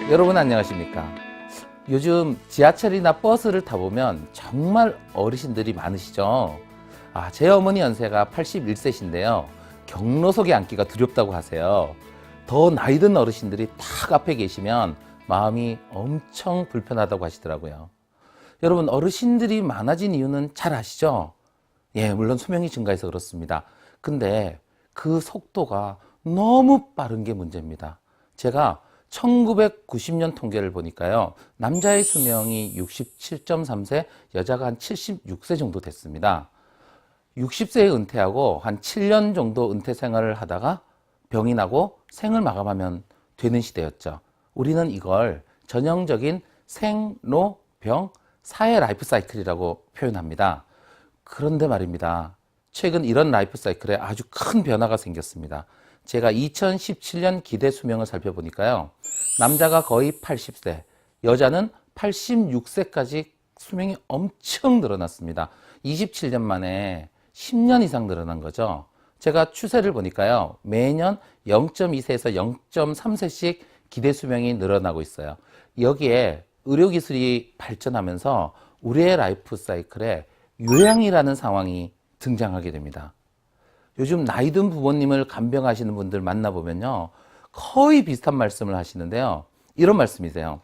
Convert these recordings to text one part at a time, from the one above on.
여러분 안녕하십니까? 요즘 지하철이나 버스를 타보면 정말 어르신들이 많으시죠? 제 어머니 연세가 81세신데요. 경로석에 앉기가 두렵다고 하세요. 더 나이 든 어르신들이 딱 앞에 계시면 마음이 엄청 불편하다고 하시더라고요. 여러분, 어르신들이 많아진 이유는 잘 아시죠? 예, 물론 수명이 증가해서 그렇습니다. 근데 그 속도가 너무 빠른 게 문제입니다. 제가 1990년 통계를 보니까요, 남자의 수명이 67.3세, 여자가 한 76세 정도 됐습니다. 60세에 은퇴하고 한 7년 정도 은퇴 생활을 하다가 병이 나고 생을 마감하면 되는 시대였죠. 우리는 이걸 전형적인 생로병 사회 라이프 사이클이라고 표현합니다. 그런데 말입니다. 최근 이런 라이프 사이클에 아주 큰 변화가 생겼습니다. 제가 2017년 기대 수명을 살펴보니까요, 남자가 거의 80세, 여자는 86세까지 수명이 엄청 늘어났습니다. 27년 만에 10년 이상 늘어난 거죠. 제가 추세를 보니까요, 매년 0.2세에서 0.3세씩 기대 수명이 늘어나고 있어요. 여기에 의료기술이 발전하면서 우리의 라이프 사이클에 요양이라는 상황이 등장하게 됩니다. 요즘 나이 든 부모님을 간병하시는 분들 만나보면요, 거의 비슷한 말씀을 하시는데요. 이런 말씀이세요.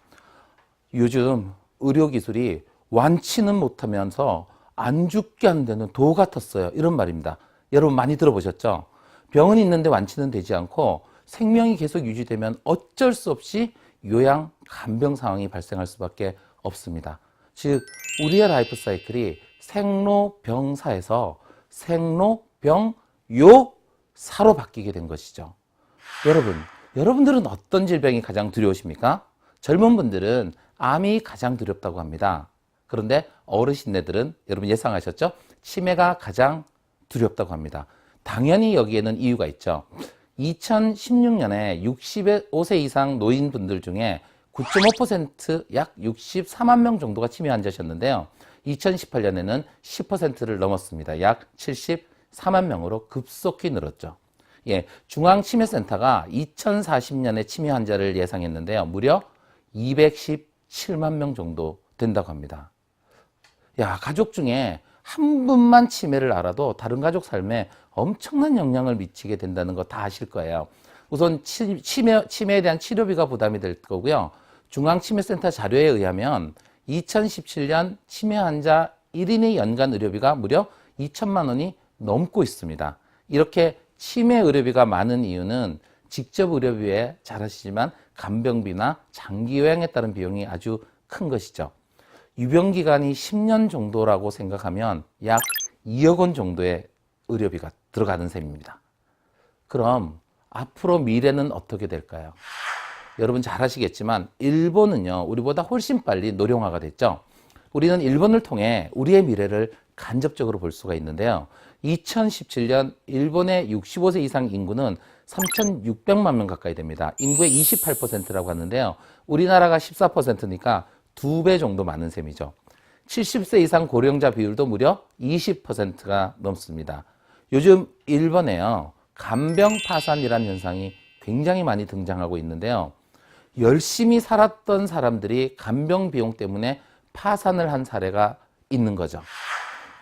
요즘 의료기술이 완치는 못하면서 안 죽게 한 데는 도 같았어요. 이런 말입니다. 여러분 많이 들어보셨죠? 병은 있는데 완치는 되지 않고 생명이 계속 유지되면 어쩔 수 없이 요양, 간병 상황이 발생할 수밖에 없습니다. 즉, 우리의 라이프 사이클이 생로병사에서 생로병요사로 바뀌게 된 것이죠. 여러분들은 어떤 질병이 가장 두려우십니까? 젊은 분들은 암이 가장 두렵다고 합니다. 그런데 어르신네들은 여러분 예상하셨죠? 치매가 가장 두렵다고 합니다. 당연히 여기에는 이유가 있죠. 2016년에 65세 이상 노인분들 중에 9.5% 약 64만 명 정도가 치매 환자셨는데요. 2018년에는 10%를 넘었습니다. 약 74만 명으로 급속히 늘었죠. 예, 중앙치매센터가 2040년에 치매 환자를 예상했는데요. 무려 217만 명 정도 된다고 합니다. 가족 중에 한 분만 치매를 알아도 다른 가족 삶에 엄청난 영향을 미치게 된다는 거 다 아실 거예요. 우선 치매에 대한 치료비가 부담이 될 거고요. 중앙치매센터 자료에 의하면 2017년 치매 환자 1인의 연간 의료비가 무려 2천만 원이 넘고 있습니다. 이렇게 치매 의료비가 많은 이유는 직접 의료비 외에 잘 아시지만 간병비나 장기 요양에 따른 비용이 아주 큰 것이죠. 유병기간이 10년 정도라고 생각하면 약 2억 원 정도의 의료비가 들어가는 셈입니다. 그럼 앞으로 미래는 어떻게 될까요? 여러분 잘 아시겠지만 일본은요, 우리보다 훨씬 빨리 노령화가 됐죠. 우리는 일본을 통해 우리의 미래를 간접적으로 볼 수가 있는데요. 2017년 일본의 65세 이상 인구는 3,600만 명 가까이 됩니다. 인구의 28%라고 하는데요. 우리나라가 14%니까 2배 정도 많은 셈이죠. 70세 이상 고령자 비율도 무려 20%가 넘습니다. 요즘 일본에요, 간병 파산이라는 현상이 굉장히 많이 등장하고 있는데요. 열심히 살았던 사람들이 간병 비용 때문에 파산을 한 사례가 있는 거죠.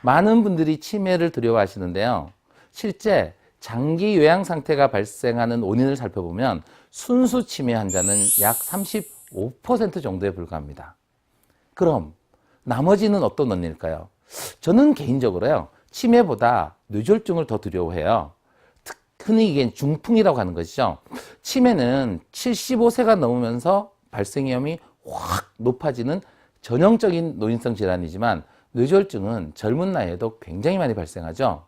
많은 분들이 치매를 두려워하시는데요. 실제 장기 요양 상태가 발생하는 원인을 살펴보면 순수 치매 환자는 약 35% 정도에 불과합니다. 그럼 나머지는 어떤 원인일까요? 저는 개인적으로요, 치매보다 뇌졸중을 더 두려워해요. 흔히 이게 중풍이라고 하는 것이죠. 치매는 75세가 넘으면서 발생 위험이 확 높아지는 전형적인 노인성 질환이지만 뇌졸중은 젊은 나이에도 굉장히 많이 발생하죠.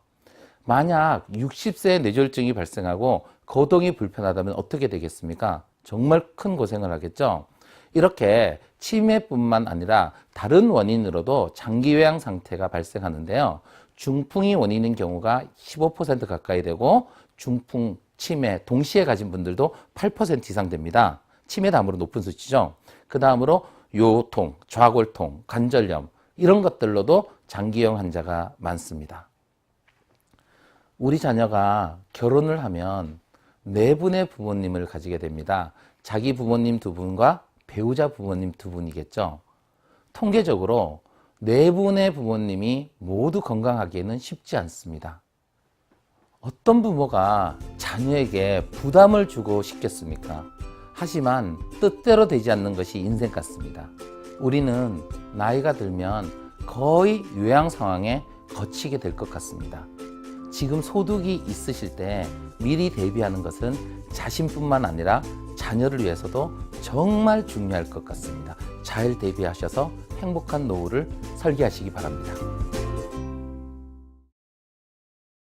만약 60세에 뇌졸중이 발생하고 거동이 불편하다면 어떻게 되겠습니까? 정말 큰 고생을 하겠죠. 이렇게 치매뿐만 아니라 다른 원인으로도 장기 요양 상태가 발생하는데요. 중풍이 원인인 경우가 15% 가까이 되고 중풍, 치매 동시에 가진 분들도 8% 이상 됩니다. 치매 다음으로 높은 수치죠. 그 다음으로 요통, 좌골통, 관절염 이런 것들로도 장기형 환자가 많습니다. 우리 자녀가 결혼을 하면 네 분의 부모님을 가지게 됩니다. 자기 부모님 두 분과 배우자 부모님 두 분이겠죠. 통계적으로 네 분의 부모님이 모두 건강하기에는 쉽지 않습니다. 어떤 부모가 자녀에게 부담을 주고 싶겠습니까? 하지만 뜻대로 되지 않는 것이 인생 같습니다. 우리는 나이가 들면 거의 요양 상황에 거치게 될 것 같습니다. 지금 소득이 있으실 때 미리 대비하는 것은 자신뿐만 아니라 자녀를 위해서도 정말 중요할 것 같습니다. 잘 대비하셔서 행복한 노후를 설계하시기 바랍니다.